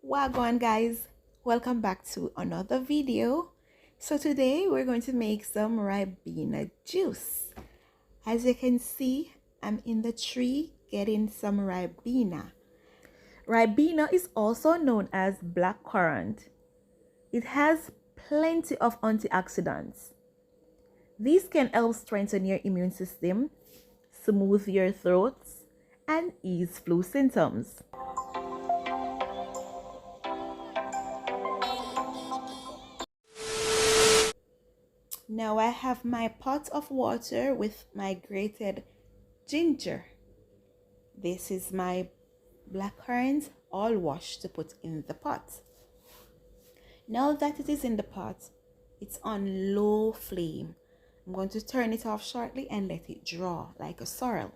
Wagwan guys, welcome back to another video. So today we're going to make some Ribena juice. As you can see, I'm in the tree getting some Ribena. Ribena is also known as black currant. It has plenty of antioxidants. These can help strengthen your immune system, smooth your throats, and ease flu symptoms. Now I have my pot of water with my grated ginger. This is my blackcurrant all washed to put in the pot. Now that it is in the pot, it's on low flame. I'm going to turn it off shortly and let it draw like a sorrel.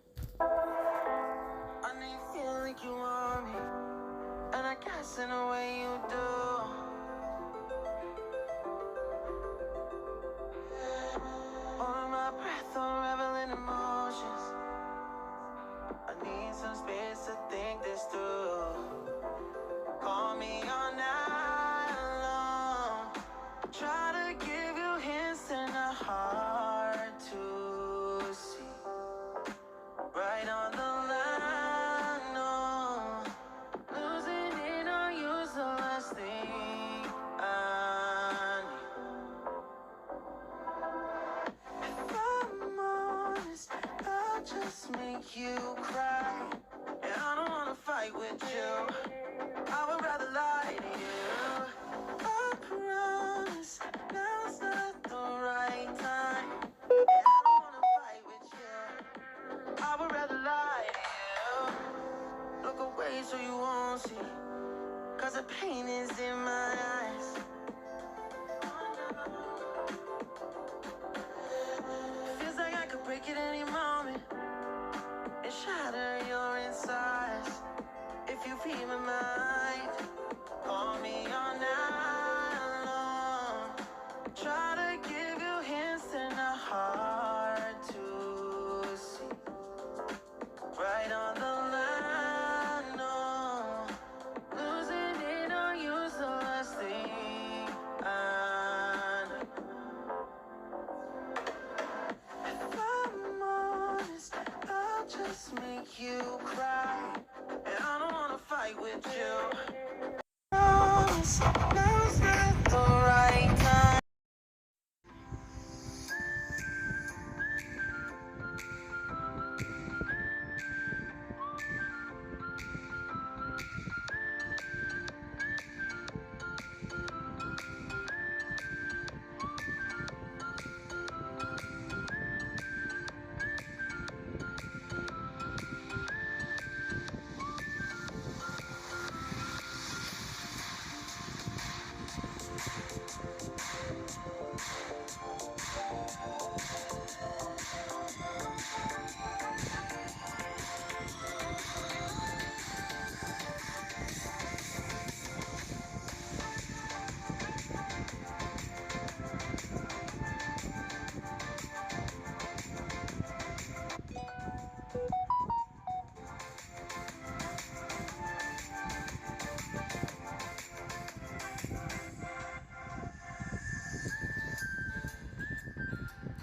In a way you do. On my breath, unraveling emotions. I need some space to think this through. Call me all night long. Try to give you hints and a hard to see. Right on the line, no. Losing it on you's the last thing I need. If I'm honest, I'll just make you cry. And I don't wanna fight with you. I would rather lie to you. I promise now's not the right time. And I don't wanna fight with you. I would rather lie to you. Look away so you won't see. Cause the pain is in my